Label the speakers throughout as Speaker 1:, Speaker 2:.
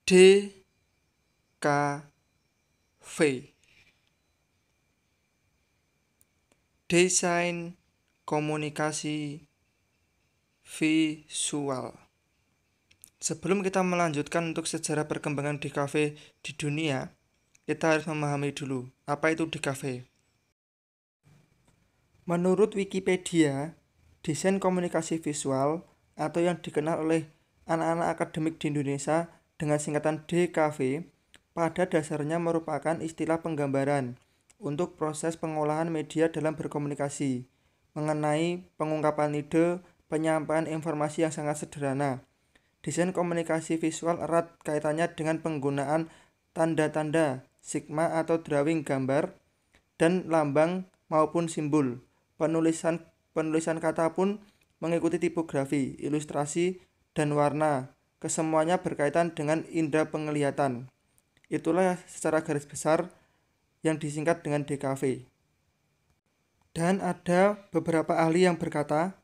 Speaker 1: DKV, Desain Komunikasi Visual. Sebelum kita melanjutkan untuk sejarah perkembangan DKV di dunia, kita harus memahami dulu apa itu DKV. Menurut Wikipedia, desain komunikasi visual atau yang dikenal oleh anak-anak akademik di Indonesia dengan singkatan DKV pada dasarnya merupakan istilah penggambaran untuk proses pengolahan media dalam berkomunikasi mengenai pengungkapan ide, penyampaian informasi yang sangat sederhana. Desain komunikasi visual erat kaitannya dengan penggunaan tanda-tanda, sigma atau drawing gambar, dan lambang maupun simbol. Penulisan kata pun mengikuti tipografi, ilustrasi, dan warna. Kesemuanya berkaitan dengan indera penglihatan. Itulah secara garis besar yang disingkat dengan DKV. Dan ada beberapa ahli yang berkata,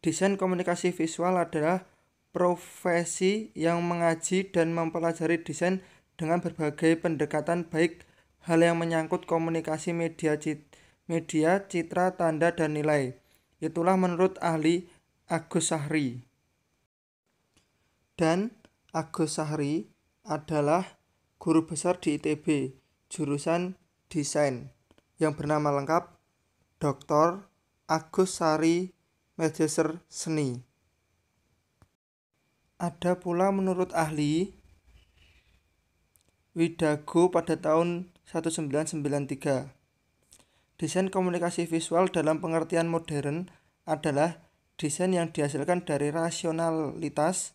Speaker 1: desain komunikasi visual adalah profesi yang mengaji dan mempelajari desain dengan berbagai pendekatan, baik hal yang menyangkut komunikasi media, citra, tanda, dan nilai. Itulah menurut ahli Agus Sahri. Dan Agus Sahri adalah guru besar di ITB, jurusan desain, yang bernama lengkap Dr. Agus Sahri Magister Seni. Ada pula menurut ahli Widago pada tahun 1993. Desain komunikasi visual dalam pengertian modern adalah desain yang dihasilkan dari rasionalitas,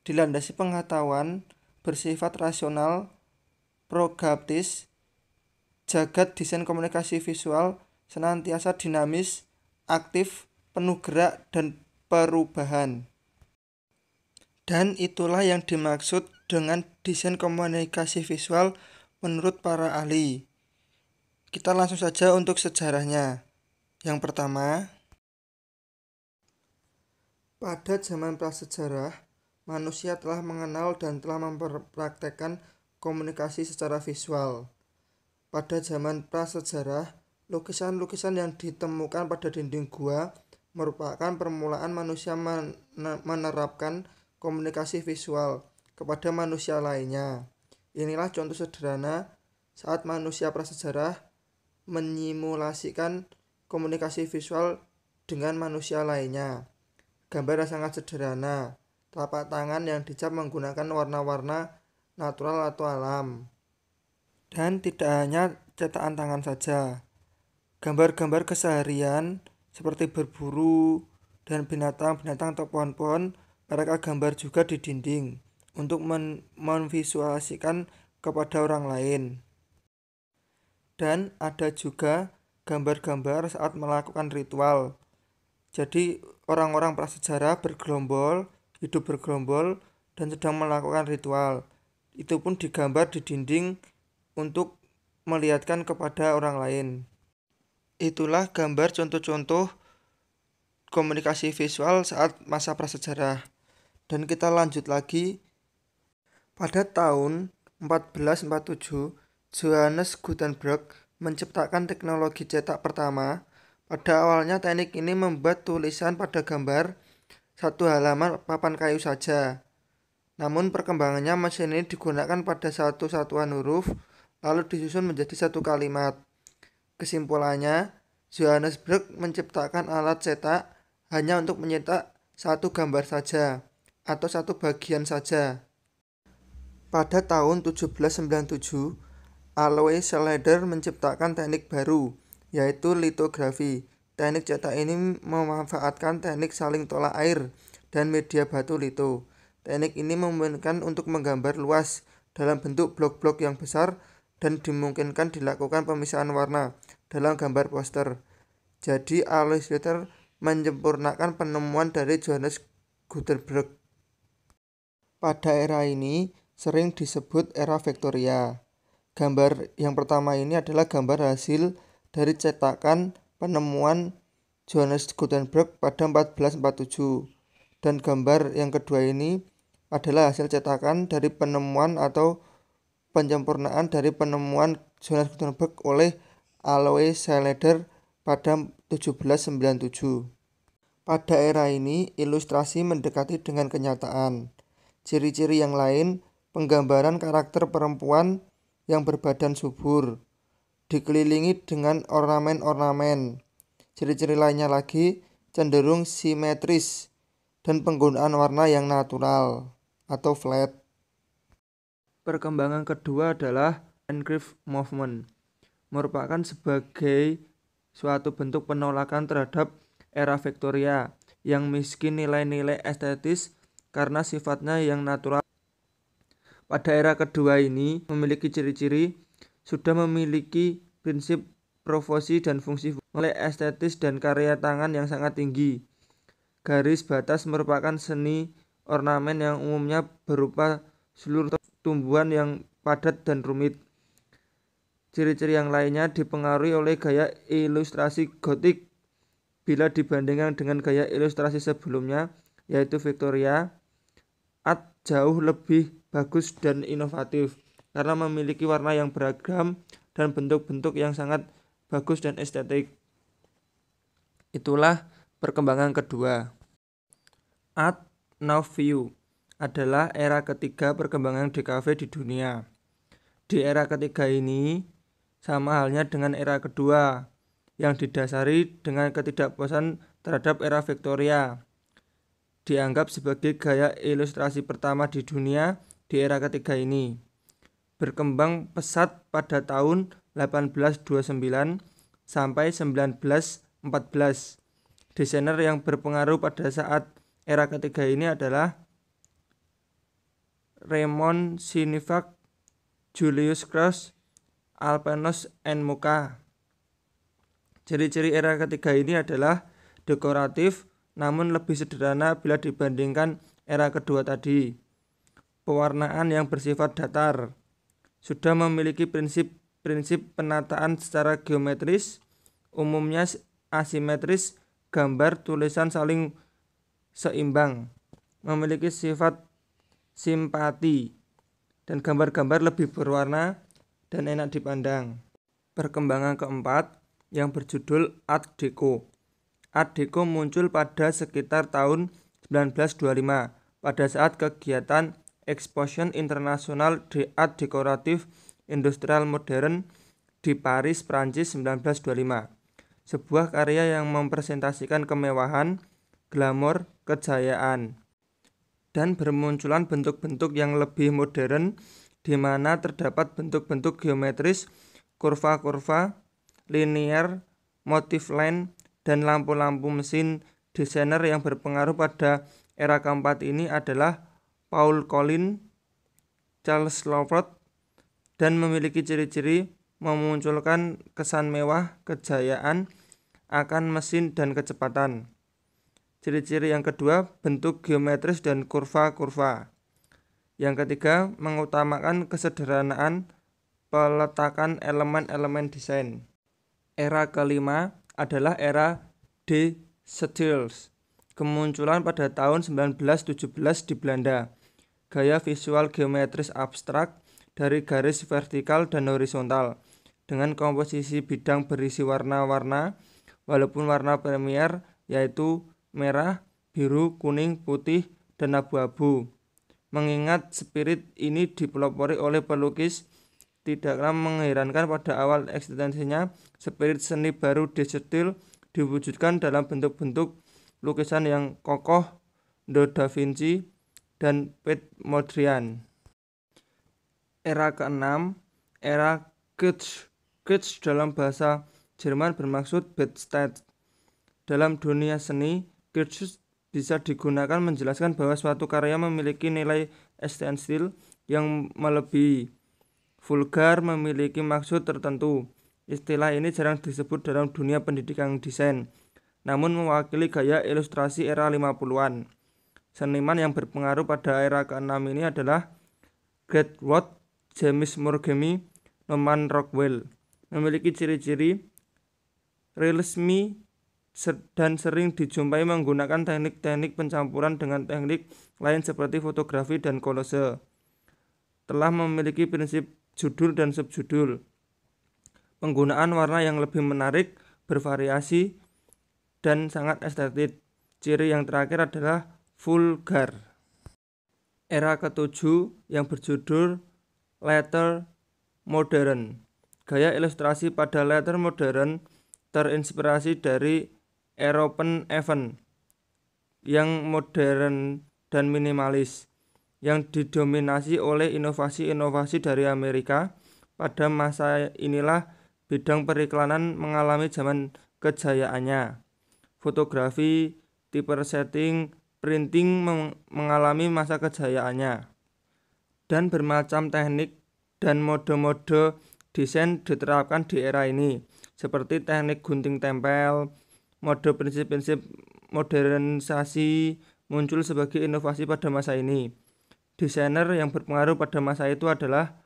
Speaker 1: dilandasi pengetahuan, bersifat rasional, pragmatis. Jagat desain komunikasi visual senantiasa dinamis, aktif, penuh gerak, dan perubahan. Dan itulah yang dimaksud dengan desain komunikasi visual menurut para ahli. Kita langsung saja untuk sejarahnya. Yang pertama, pada zaman prasejarah, manusia telah mengenal dan telah mempraktekkan komunikasi secara visual. Pada zaman prasejarah, lukisan-lukisan yang ditemukan pada dinding gua merupakan permulaan manusia menerapkan komunikasi visual kepada manusia lainnya. Inilah contoh sederhana saat manusia prasejarah menyimulasikan komunikasi visual dengan manusia lainnya. Gambar yang sangat sederhana, telapak tangan yang dicap menggunakan warna-warna natural atau alam. Dan tidak hanya cetakan tangan saja, gambar-gambar keseharian seperti berburu dan binatang-binatang atau pohon-pohon mereka gambar juga di dinding untuk memvisualisasikan kepada orang lain. Dan ada juga gambar-gambar saat melakukan ritual. Jadi orang-orang prasejarah bergerombol, hidup bergerombol, dan sedang melakukan ritual. Itu pun digambar di dinding untuk melihatkan kepada orang lain. Itulah gambar contoh-contoh komunikasi visual saat masa prasejarah. Dan kita lanjut lagi. Pada tahun 1447, Johannes Gutenberg menciptakan teknologi cetak pertama. Pada awalnya teknik ini membuat tulisan pada gambar satu halaman papan kayu saja. Namun perkembangannya mesin ini digunakan pada satu satuan huruf, lalu disusun menjadi satu kalimat. Kesimpulannya, Johannes Gutenberg menciptakan alat cetak hanya untuk mencetak satu gambar saja atau satu bagian saja. Pada tahun 1797, Alois Schneider menciptakan teknik baru, yaitu litografi. Teknik cetak ini memanfaatkan teknik saling tolak air dan media batu lito. Teknik ini memungkinkan untuk menggambar luas dalam bentuk blok-blok yang besar dan dimungkinkan dilakukan pemisahan warna dalam gambar poster. Jadi Alois Schneider menyempurnakan penemuan dari Johannes Gutenberg. Pada era ini sering disebut era Victoria. Gambar yang pertama ini adalah gambar hasil dari cetakan penemuan Johannes Gutenberg pada 1447. Dan gambar yang kedua ini adalah hasil cetakan dari penemuan atau penyempurnaan dari penemuan Johannes Gutenberg oleh Alois Schneider pada 1797. Pada era ini, ilustrasi mendekati dengan kenyataan. Ciri-ciri yang lain, penggambaran karakter perempuan yang berbadan subur, dikelilingi dengan ornamen-ornamen. Ciri-ciri lainnya lagi cenderung simetris dan penggunaan warna yang natural atau flat. Perkembangan kedua adalah engraved movement, merupakan sebagai suatu bentuk penolakan terhadap era Victoria yang miskin nilai-nilai estetis karena sifatnya yang natural. Pada era kedua ini memiliki ciri-ciri sudah memiliki prinsip proporsi dan fungsi mulai estetis dan karya tangan yang sangat tinggi. Garis batas merupakan seni ornamen yang umumnya berupa seluruh tumbuhan yang padat dan rumit. Ciri-ciri yang lainnya dipengaruhi oleh gaya ilustrasi gotik bila dibandingkan dengan gaya ilustrasi sebelumnya, yaitu Victoria. Art jauh lebih bagus dan inovatif karena memiliki warna yang beragam dan bentuk-bentuk yang sangat bagus dan estetik. Itulah perkembangan kedua. Art Nouveau adalah era ketiga perkembangan DKV di dunia. Di era ketiga ini sama halnya dengan era kedua yang didasari dengan ketidakpuasan terhadap era Victoria. Dianggap sebagai gaya ilustrasi pertama di dunia di era ketiga ini. Berkembang pesat pada tahun 1829 sampai 1914. Desainer yang berpengaruh pada saat era ketiga ini adalah Raymond Sinivac, Julius Cross, Alphonse N. Mucha. Ciri-ciri era ketiga ini adalah dekoratif namun lebih sederhana bila dibandingkan era kedua tadi. Pewarnaan yang bersifat datar, sudah memiliki prinsip penataan secara geometris, umumnya asimetris, gambar tulisan saling seimbang, memiliki sifat simpati, dan gambar-gambar lebih berwarna dan enak dipandang. Perkembangan keempat yang berjudul Art Deco. Art Deco muncul pada sekitar tahun 1925 pada saat kegiatan Exposition International d'Art Decoratif Industrial Modern di Paris, Prancis 1925. Sebuah karya yang mempresentasikan kemewahan, glamor, kejayaan, dan bermunculan bentuk-bentuk yang lebih modern di mana terdapat bentuk-bentuk geometris, kurva-kurva, linear, motif line, dan lampu-lampu mesin. Desainer yang berpengaruh pada era keempat ini adalah Paul Colin, Charles Lawford, dan memiliki ciri-ciri memunculkan kesan mewah, kejayaan akan mesin dan kecepatan. Ciri-ciri yang kedua, bentuk geometris dan kurva-kurva. Yang ketiga, mengutamakan kesederhanaan peletakan elemen-elemen desain. Era kelima adalah era De Stijls, kemunculan pada tahun 1917 di Belanda. Gaya visual geometris abstrak dari garis vertikal dan horizontal dengan komposisi bidang berisi warna-warna walaupun warna premier yaitu merah, biru, kuning, putih, dan abu-abu. Mengingat spirit ini dipelopori oleh pelukis, tidaklah mengherankan pada awal eksistensinya spirit seni baru De Stijl diwujudkan dalam bentuk-bentuk lukisan yang kokoh, Da Vinci, dan Piet Mondrian. Era keenam, era Kitsch. Kitsch dalam bahasa Jerman bermaksud bad state. Dalam dunia seni, Kitsch bisa digunakan menjelaskan bahwa suatu karya memiliki nilai esensial yang melebihi. Vulgar memiliki maksud tertentu. Istilah ini jarang disebut dalam dunia pendidikan desain, namun mewakili gaya ilustrasi era 50-an. Seniman yang berpengaruh pada era ke-6 ini adalah Great Walt, James Morgemi, Norman Rockwell. Memiliki ciri-ciri realisme, dan sering dijumpai menggunakan teknik-teknik pencampuran dengan teknik lain seperti fotografi dan kolase. Telah memiliki prinsip judul dan subjudul. Penggunaan warna yang lebih menarik, bervariasi, dan sangat estetik. Ciri yang terakhir adalah vulgar. Era ketujuh yang berjudul Letter Modern. Gaya ilustrasi pada letter modern terinspirasi dari European Avant yang modern dan minimalis, yang didominasi oleh inovasi-inovasi dari Amerika. Pada masa inilah bidang periklanan mengalami zaman kejayaannya. Fotografi, typesetting, printing mengalami masa kejayaannya. Dan bermacam teknik dan mode-mode desain diterapkan di era ini, seperti teknik gunting tempel. Mode prinsip-prinsip modernisasi muncul sebagai inovasi pada masa ini. Desainer yang berpengaruh pada masa itu adalah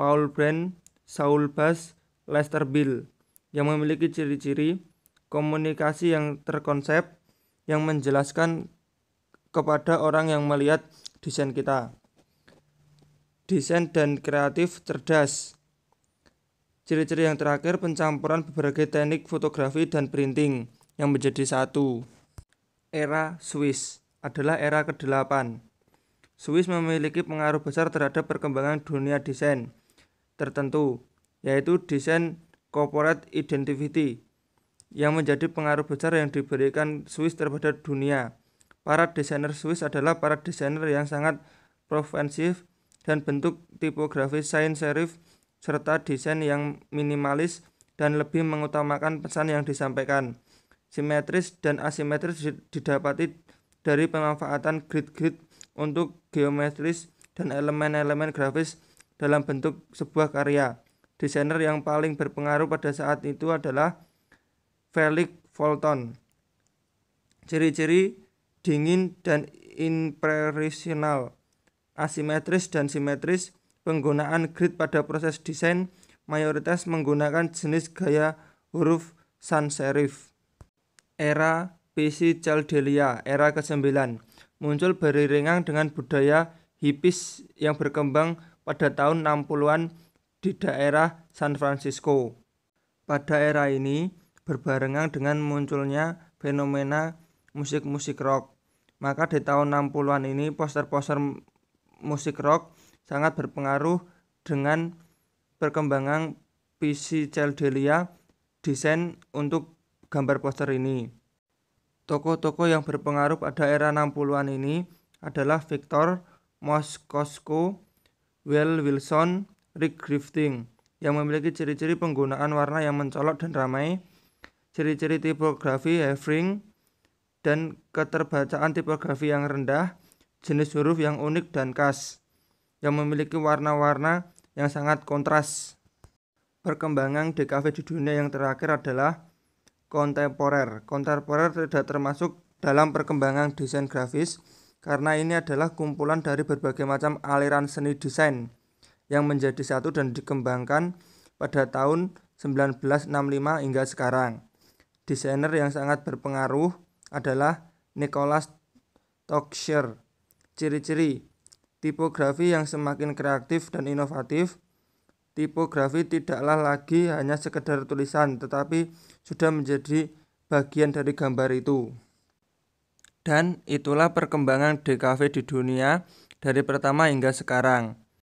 Speaker 1: Paul Brand, Saul Bass, Lester Bill, yang memiliki ciri-ciri komunikasi yang terkonsep, yang menjelaskan kepada orang yang melihat desain kita. Desain dan kreatif cerdas. Ciri-ciri yang terakhir, pencampuran berbagai teknik fotografi dan printing yang menjadi satu. Era Swiss adalah era ke-8. Swiss memiliki pengaruh besar terhadap perkembangan dunia desain tertentu, yaitu desain corporate identity, yang menjadi pengaruh besar yang diberikan Swiss terhadap dunia. Para desainer Swiss adalah para desainer yang sangat progresif dan bentuk tipografi sans serif serta desain yang minimalis dan lebih mengutamakan pesan yang disampaikan. Simetris dan asimetris didapati dari pemanfaatan grid-grid untuk geometris dan elemen-elemen grafis dalam bentuk sebuah karya. Desainer yang paling berpengaruh pada saat itu adalah Felix Fulton. Ciri-ciri dingin dan impresional, asimetris dan simetris. Penggunaan grid pada proses desain mayoritas menggunakan jenis gaya huruf sans serif. Era Psychedelia, era ke-9, muncul beriringan dengan budaya hippies yang berkembang pada tahun 60-an di daerah San Francisco. Pada era ini berbarengan dengan munculnya fenomena musik-musik rock. Maka di tahun 60-an ini poster-poster musik rock sangat berpengaruh dengan perkembangan Psychedelia desain untuk gambar poster ini. Tokoh-tokoh yang berpengaruh pada era 60-an ini adalah Victor Moscosco, Will Wilson, Rick Griffin, yang memiliki ciri-ciri penggunaan warna yang mencolok dan ramai, ciri-ciri tipografi Hefring, dan keterbacaan tipografi yang rendah, jenis huruf yang unik dan khas, yang memiliki warna-warna yang sangat kontras. Perkembangan DKV di dunia yang terakhir adalah kontemporer. Kontemporer tidak termasuk dalam perkembangan desain grafis karena ini adalah kumpulan dari berbagai macam aliran seni desain yang menjadi satu dan dikembangkan pada tahun 1965 hingga sekarang. Desainer yang sangat berpengaruh adalah Nicholas Tokscher. Ciri-ciri tipografi yang semakin kreatif dan inovatif. Tipografi tidaklah lagi hanya sekedar tulisan, tetapi sudah menjadi bagian dari gambar itu. Dan itulah perkembangan DKV di dunia dari pertama hingga sekarang.